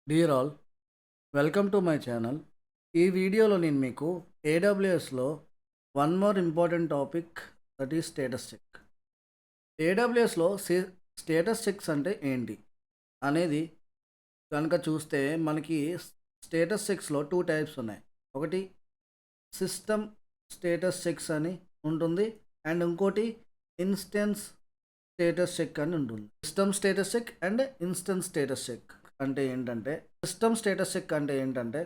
Dear all, welcome to my channel. ఈ వీడియోలో నేను మీకు ఏడబ్ల్యూఎస్లో one more important topic, that is status check. ఏడబ్ల్యూఎస్లో స్టేటస్ చెక్స్ అంటే ఏంటి అనేది కనుక చూస్తే మనకి స్టేటస్ చెక్స్లో టూ టైప్స్ ఉన్నాయి. ఒకటి సిస్టమ్ స్టేటస్ చెక్స్ అని ఉంటుంది, అండ్ ఇంకోటి ఇన్స్టెన్స్ స్టేటస్ చెక్ అని ఉంటుంది. System status check and instance status check అంటే ఏంటంటే, సిస్టమ్ స్టేటస్ చెక్ అంటే ఏంటంటే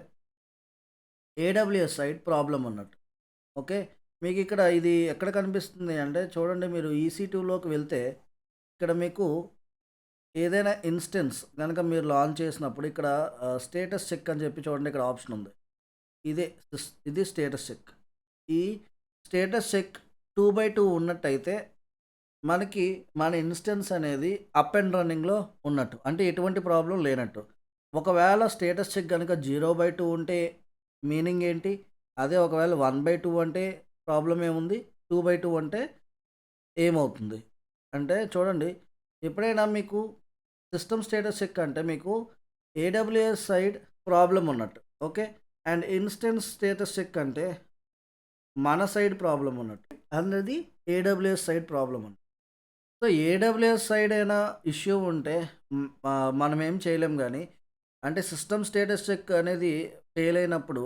ఏడబ్ల్యూఎస్ సైడ్ ప్రాబ్లం ఉన్నట్టు. ఓకే, మీకు ఇక్కడ ఇది ఎక్కడ కనిపిస్తుంది అంటే చూడండి, మీరు EC2లోకి వెళ్తే ఇక్కడ మీకు ఏదైనా ఇన్స్టెన్స్ కనుక మీరు లాంచ్ చేసినప్పుడు ఇక్కడ స్టేటస్ చెక్ అని చెప్పి చూడండి, ఇక్కడ ఆప్షన్ ఉంది. ఇదే ఇది స్టేటస్ చెక్. ఈ స్టేటస్ చెక్ 2/2 ఉన్నట్టయితే మనకి మన ఇన్స్టెన్స్ అనేది అప్ అండ్ రన్నింగ్లో ఉన్నట్టు, అంటే ఎటువంటి ప్రాబ్లం లేనట్టు. ఒకవేళ స్టేటస్ చెక్ కనుక 0/2 ఉంటే మీనింగ్ ఏంటి? అదే ఒకవేళ 1/2 అంటే ప్రాబ్లం ఏముంది? 2/2 అంటే ఏమవుతుంది? అంటే చూడండి, ఎప్పుడైనా మీకు సిస్టమ్ స్టేటస్ చెక్ అంటే మీకు ఏడబ్ల్యూఎస్ సైడ్ ప్రాబ్లం ఉన్నట్టు. Okay, and instance status check అంటే మన సైడ్ ప్రాబ్లం ఉన్నట్టు, అన్నది ఏడబ్ల్యూఎస్ సైడ్ ప్రాబ్లం ఉన్నట్టు. సో ఏడబ్ల్యూఎస్ సైడ్ అయినా ఇష్యూ ఉంటే మనం ఏం చేయలేం కానీ, అంటే సిస్టమ్ స్టేటస్ చెక్ అనేది ఫెయిల్ అయినప్పుడు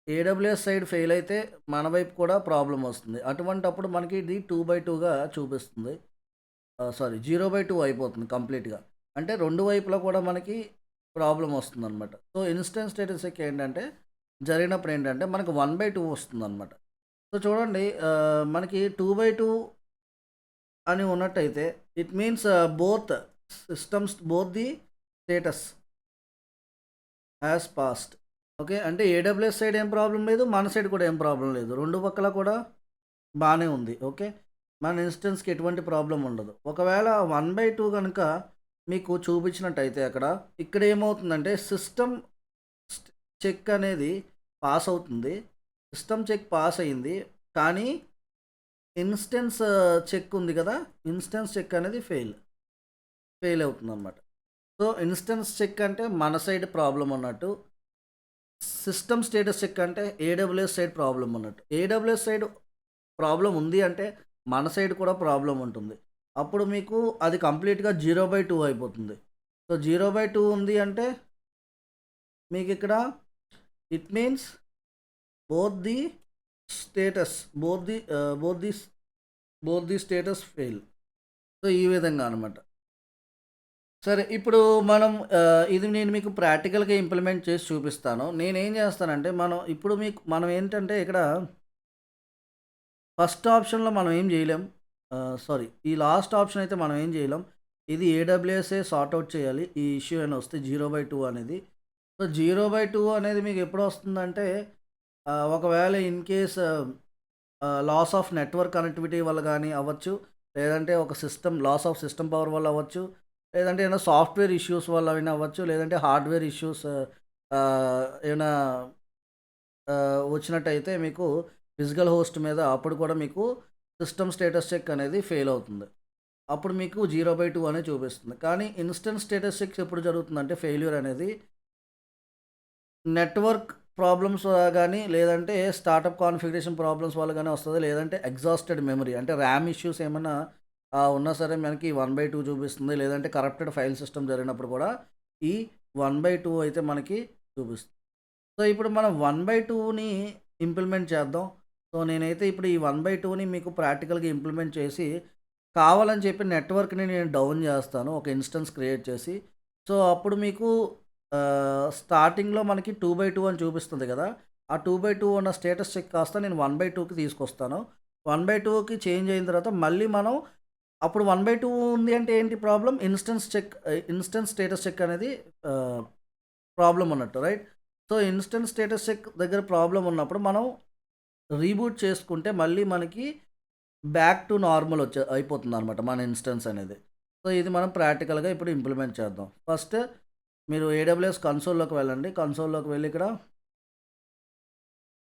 ఏడబ్ల్యూఎస్ సైడ్ ఫెయిల్ అయితే మన వైపు కూడా ప్రాబ్లం వస్తుంది. అటువంటప్పుడు మనకి ఇది 2/2గా చూపిస్తుంది. సారీ, 0/2 అయిపోతుంది కంప్లీట్గా. అంటే రెండు వైపులా కూడా మనకి ప్రాబ్లం వస్తుందన్నమాట. సో ఇన్స్టెన్స్ స్టేటస్ చెక్ ఏంటంటే జరిగినప్పుడు ఏంటంటే మనకు 1/2 వస్తుందన్నమాట. సో చూడండి, మనకి 2/2 అని ఉన్నట్టయితే it means both systems, both the status has passed. Okay, అంటే ఏడబ్ల్యూఎస్ సైడ్ ఏం ప్రాబ్లం లేదు, మన సైడ్ కూడా ఏం ప్రాబ్లం లేదు, రెండు పక్కల కూడా బాగానే ఉంది. ఓకే, మన ఇన్స్టెన్స్కి ఎటువంటి ప్రాబ్లం ఉండదు. ఒకవేళ 1/2 కనుక మీకు చూపించినట్టయితే ఇక్కడ ఏమవుతుందంటే సిస్టమ్ చెక్ అనేది పాస్ అవుతుంది. సిస్టమ్ చెక్ పాస్ అయింది, కానీ ఇన్స్టెన్స్ చెక్ ఉంది కదా, ఇన్స్టెన్స్ చెక్ అనేది ఫెయిల్ అవుతుంది అనమాట. సో ఇన్స్టెన్స్ చెక్ అంటే మన సైడ్ ప్రాబ్లం అన్నట్టు, సిస్టమ్ స్టేటస్ చెక్ అంటే ఏడబ్ల్యూఎస్ సైడ్ ప్రాబ్లం ఉన్నట్టు. ఏడబ్ల్యూఎస్ సైడ్ ప్రాబ్లం ఉంది అంటే మన సైడ్ కూడా ప్రాబ్లం ఉంటుంది. అప్పుడు మీకు అది కంప్లీట్గా 0/2 అయిపోతుంది. సో 0/2 ఉంది అంటే మీకు ఇక్కడ it means both the status both the status fail. So ఈ విధంగా అనమాట. సరే, ఇప్పుడు మనం ఇది నేను మీకు ప్రాక్టికల్‌గా ఇంప్లిమెంట్ చేసి చూపిస్తాను. నేనేం చేస్తానంటే మనం ఏంటంటే ఇక్కడ ఫస్ట్ ఆప్షన్‌లో మనం ఏం చేయలేం. సారీ, ఈ లాస్ట్ ఆప్షన్ అయితే మనం ఏం చేయలేం. ఇది ఏడబ్ల్యూఎస్ఏ సార్ట్ ఔట్ చేయాలి. ఈ ఇష్యూ అయినా వస్తే 0/2 అనేది. సో 0/2 అనేది మీకు ఎప్పుడు వస్తుందంటే ఒకవేళ in case loss of network connectivity వల్ల గానీ అవ్వచ్చు. లేదంటే ఒక లాస్ ఆఫ్ సిస్టమ్ పవర్ వల్ల అవ్వచ్చు. లేదంటే ఏమైనా సాఫ్ట్‌వేర్ ఇష్యూస్ వల్ల అయినా అవ్వచ్చు. లేదంటే హార్డ్‌వేర్ ఇష్యూస్ ఏమైనా వచ్చినట్టయితే మీకు ఫిజికల్ హోస్ట్ మీద అప్పుడు కూడా మీకు సిస్టమ్ స్టేటస్ చెక్ అనేది ఫెయిల్ అవుతుంది. అప్పుడు మీకు 0/2 అనే చూపిస్తుంది. కానీ ఇన్‌స్టెంట్ స్టేటస్ చెక్ ఎప్పుడు జరుగుతుందంటే ఫెయిల్యూర్ అనేది నెట్వర్క్ ప్రాబ్లమ్స్ గానీ, లేదంటే స్టార్టప్ కాన్ఫిగరేషన్ ప్రాబ్లమ్స్ వల్ల గానీ వస్తది. లేదంటే ఎగ్జాస్టెడ్ మెమరీ అంటే ర్యామ్ ఇష్యూస్ ఏమన్నా ఉన్నా సరే మనకి 1/2 చూపిస్తుంది. లేదంటే కరప్టెడ్ ఫైల్ సిస్టమ్ జరిగినప్పుడు కూడా ఈ 1/2 అయితే మనకి చూపిస్తుంది. సో ఇప్పుడు మనం 1/2ని ఇంప్లిమెంట్ చేద్దాం. సో నేనైతే ఇప్పుడు ఈ 1/2ని మీకు ప్రాక్టికల్‌గా ఇంప్లిమెంట్ చేసి, కావాలని చెప్పి నెట్వర్క్‌ని నేను డౌన్ చేస్తాను, ఒక ఇన్‌స్టెన్స్ క్రియేట్ చేసి. సో అప్పుడు మీకు స్టార్టింగ్‌లో మనకి 2/2 అని చూపిస్తుంది కదా! ఆ 2/2 ఉన్న స్టేటస్ చెక్ కాస్త నేను 1/2కి తీసుకొస్తాను. 1/2కి చేంజ్ అయిన తర్వాత మళ్ళీ మనం అప్పుడు 1/2 ఉంది అంటే ఏంటి ప్రాబ్లమ్? ఇన్‌స్టెన్స్ స్టేటస్ చెక్ అనేది ప్రాబ్లమ్ ఉన్నట్టు, right? So instance status check దగ్గర ప్రాబ్లమ్ ఉన్నప్పుడు మనం రీబూట్ చేసుకుంటే మళ్ళీ మనకి బ్యాక్ టు నార్మల్ అయిపోతుందనమాట మన ఇన్స్టెన్స్ అనేది. సో ఇది మనం ప్రాక్టికల్‌గా ఇప్పుడు ఇంప్లిమెంట్ చేద్దాం. ఫస్ట్ మీరు ఏడబ్ల్యూఎస్ కన్సోల్‌లోకి వెళ్ళండి. కన్సోల్‌లోకి వెళ్ళి ఇక్కడ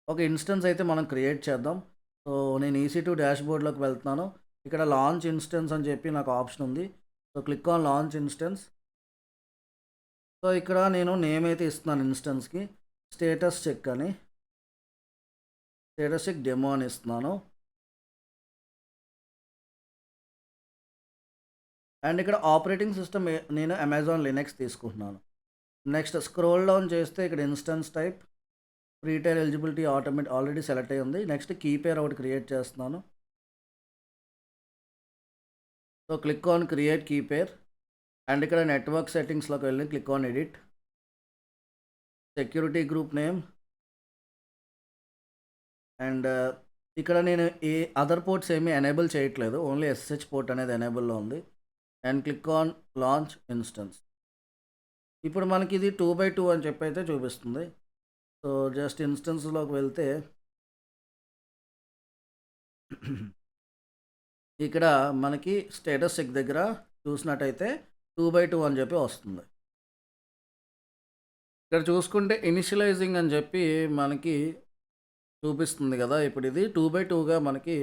ఒక ఇన్స్టెన్స్ అయితే మనం క్రియేట్ చేద్దాం. సో నేను EC2 డాష్‌బోర్డ్‌లోకి వెళ్తున్నాను. ఇక్కడ లాంచ్ ఇన్స్టెన్స్ అని చెప్పి నాకు ఆప్షన్ ఉంది. So click on launch instance. So ఇక్కడ నేను నేమ్ అయితే ఇస్తున్నాను ఇన్స్టెన్స్కి, స్టేటస్ చెక్ అని, స్టేటస్ చెక్ డెమో అని ఇస్తున్నాను. అండ్ ఇక్కడ ఆపరేటింగ్ సిస్టమ్ నేను అమెజాన్ లినక్స్ తీసుకుంటున్నాను. నెక్స్ట్ స్క్రోల్ డౌన్ చేస్తే ఇక్కడ instance type retail eligibility already select అయ్యి ఉంది. నెక్స్ట్ కీ పేర్ ఒకటి క్రియేట్ చేస్తున్నాను. So click on create key pair and ఇక్కడ నెట్వర్క్ సెట్టింగ్స్లోకి వెళ్ళి click on edit, security group name and ఇక్కడ నేను ఏ అదర్ పోర్ట్స్ ఏమీ ఎనేబుల్ చేయట్లేదు, ఓన్లీ SSH పోర్ట్ అనేది ఎనేబుల్లో ఉంది. And click on launch instance. ఇప్పుడు మనకి ఇది 2x2 అని చెప్పి అయితే చూపిస్తుంది. సో జస్ట్ ఇన్స్టెన్స్లోకి వెళ్తే ఇక్కడ మనకి స్టేటస్ చెక్ దగ్గర చూసినట్టయితే 2x2 అని చెప్పి వస్తుంది. ఇక్కడ చూసుకుంటే ఇనిషియలైజింగ్ అని చెప్పి మనకి చూపిస్తుంది కదా. ఇప్పుడు ఇది 2x2గా మనకి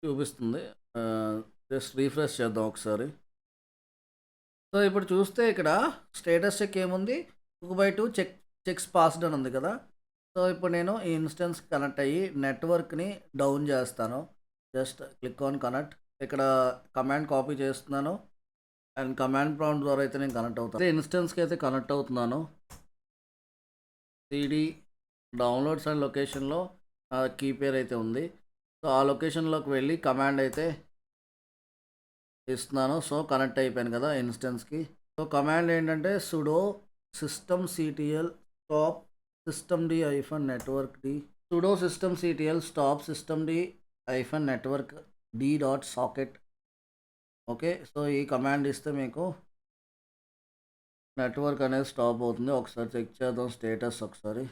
చూపిస్తుంది. జస్ట్ రీఫ్రెష్ చేద్దాం ఒకసారి. సో ఇప్పుడు చూస్తే ఇక్కడ స్టేటస్ చెక్ ఏముంది, 2x2 చెక్స్ పాస్డ్ అని ఉంది కదా. సో ఇప్పుడు నేను ఈ ఇన్స్టెన్స్ కనెక్ట్ అయ్యి నెట్వర్క్ని డౌన్ చేస్తాను. Just click on connect. ఇక్కడ కమాండ్ కాపీ చేస్తున్నాను అండ్ కమాండ్ ప్రాంప్ట్ ద్వారా అయితే నేను కనెక్ట్ అవుతాను. ఇన్స్టెన్స్కి అయితే కనెక్ట్ అవుతున్నాను. సిడి డౌన్లోడ్స్ అండ్ లొకేషన్లో కీ పేర్ అయితే ఉంది. సో ఆ లొకేషన్లోకి వెళ్ళి కమాండ్ అయితే ఇస్తున్నాను. సో కనెక్ట్ అయిపోయాను కదా ఇన్స్టెన్స్కి. సో కమాండ్ ఏంటంటే sudo systemctl stop systemd-network d, sudo systemctl stop systemd-network d.socket. Okay, so ఈ కమాండ్ ఇస్తే మీకు నెట్వర్క్ అనేది స్టాప్ అవుతుంది. ఒకసారి చెక్ చేద్దాం స్టేటస్ ఒకసారి.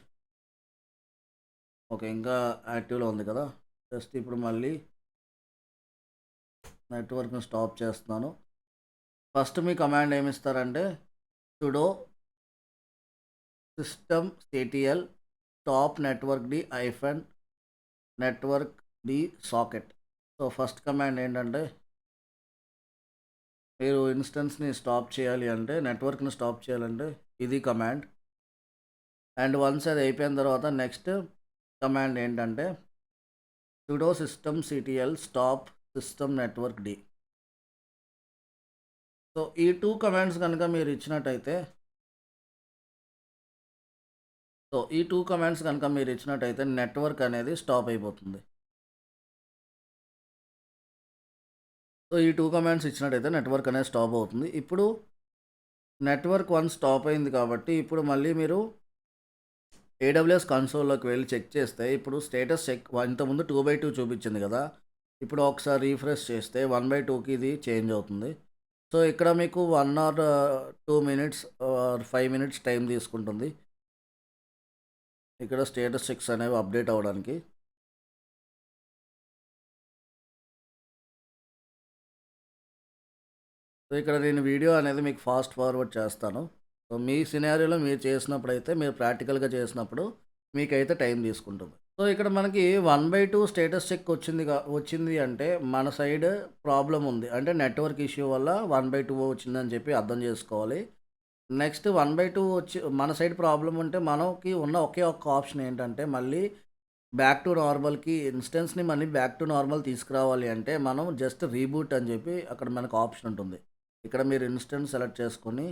ఓకే, ఇంకా యాక్టివ్లో ఉంది కదా. జస్ట్ ఇప్పుడు మళ్ళీ నెట్వర్క్ని స్టాప్ చేస్తున్నాను. ఫస్ట్ మీ కమాండ్ ఏమి ఇస్తారంటే sudo systemctl stop network d-socket. So first command ఏంటంటే మీరు ఇన్స్టెన్స్ని స్టాప్ చేయాలి అంటే, నెట్వర్క్ని స్టాప్ చేయాలంటే ఇది కమాండ్. అండ్ వన్స్ అది అయిపోయిన తర్వాత నెక్స్ట్ కమాండ్ ఏంటంటే sudo systemctl stop system network d. So ఈ 2 కమాండ్స్ కనుక మీరు ఇచ్చినట్టయితే నెట్వర్క్ అనేది స్టాప్ అయిపోతుంది. సో ఈ 2 కమాండ్స్ ఇచ్చినట్టయితే నెట్వర్క్ అనేది స్టాప్ అవుతుంది. ఇప్పుడు నెట్వర్క్ వన్ స్టాప్ అయింది కాబట్టి ఇప్పుడు మళ్ళీ మీరు AWS కన్సోల్లోకి వెళ్ళి చెక్ చేస్తే ఇప్పుడు స్టేటస్ చెక్ ఇంతకుముందు 2x2 చూపించింది కదా. ఇప్పుడు ఒకసారి రీఫ్రెష్ చేస్తే 1x2కి ఇది చేంజ్ అవుతుంది. సో ఇక్కడ మీకు 1 or 2 minutes or 5 minutes time తీసుకుంటుంది ఇక్కడ స్టేటస్ చెక్స్ అనేవి అప్డేట్ అవ్వడానికి. సో ఇక్కడ నేను వీడియో అనేది మీకు ఫాస్ట్ ఫార్వర్డ్ చేస్తాను. సో మీ సినారియోలో మీరు చేసినప్పుడు అయితే, మీరు ప్రాక్టికల్గా చేసినప్పుడు మీకైతే టైం తీసుకుంటుంది. సో ఇక్కడ మనకి 1x2 స్టేటస్ చెక్ వచ్చింది అంటే మన సైడ్ ప్రాబ్లం ఉంది, అంటే నెట్వర్క్ ఇష్యూ వల్ల 1x2 వచ్చిందని చెప్పి అర్థం చేసుకోవాలి. నెక్స్ట్ 1x2 వచ్చి మన సైడ్ ప్రాబ్లం ఉంటే మనకి ఉన్న ఒకే ఒక్క ఆప్షన్ ఏంటంటే మళ్ళీ బ్యాక్ టు నార్మల్కి ఇన్స్టెన్స్ని మళ్ళీ బ్యాక్ టు నార్మల్ తీసుకురావాలి అంటే మనం జస్ట్ రీబూట్ అని చెప్పి అక్కడ మనకు ఆప్షన్ ఉంటుంది. ఇక్కడ మీరు ఇన్స్టెన్స్ సెలెక్ట్ చేసుకొని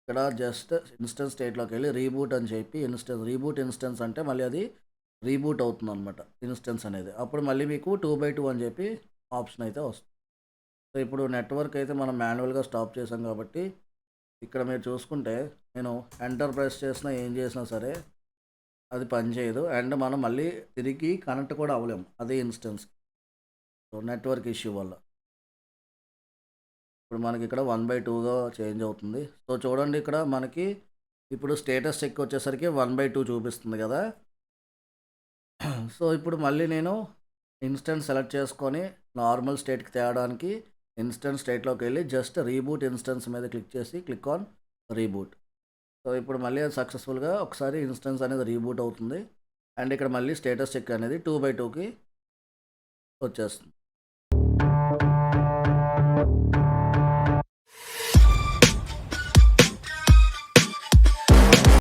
ఇక్కడ జస్ట్ ఇన్స్టెన్స్ స్టేట్లోకి వెళ్ళి రీబూట్ అని చెప్పి రీబూట్ ఇన్స్టెన్స్ అంటే మళ్ళీ అది రీబూట్ అవుతుంది అనమాట ఇన్స్టెన్స్ అనేది. అప్పుడు మళ్ళీ మీకు 2x2 అని చెప్పి ఆప్షన్ అయితే వస్తుంది. సో ఇప్పుడు నెట్వర్క్ అయితే మనం మాన్యువల్గా స్టాప్ చేసాం కాబట్టి ఇక్కడ మీరు చూసుకుంటే నేను ఎంటర్ ప్రెస్ చేసినా ఏం చేసినా సరే అది పనిచేయదు. అండ్ మనం మళ్ళీ తిరిగి కనెక్ట్ కూడా అవ్వలేము అదే ఇన్స్టెన్స్. సో నెట్వర్క్ ఇష్యూ వల్ల ఇప్పుడు మనకి ఇక్కడ 1x2గా చేంజ్ అవుతుంది. సో చూడండి ఇక్కడ మనకి ఇప్పుడు స్టేటస్ చెక్ వచ్చేసరికి 1x2 చూపిస్తుంది కదా. సో ఇప్పుడు మళ్ళీ నేను ఇన్స్టెన్స్ సెలెక్ట్ చేసుకొని నార్మల్ స్టేట్కి తేవడానికి ఇన్స్టెన్స్ స్టేట్లోకి వెళ్ళి జస్ట్ రీబూట్ ఇన్స్టెన్స్ మీద క్లిక్ చేసి క్లిక్ ఆన్ రీబూట్. సో ఇప్పుడు మళ్ళీ అది సక్సెస్ఫుల్గా ఒకసారి ఇన్స్టెన్స్ అనేది రీబూట్ అవుతుంది. అండ్ ఇక్కడ మళ్ళీ స్టేటస్ చెక్ అనేది 2x2కి వచ్చేస్తుంది.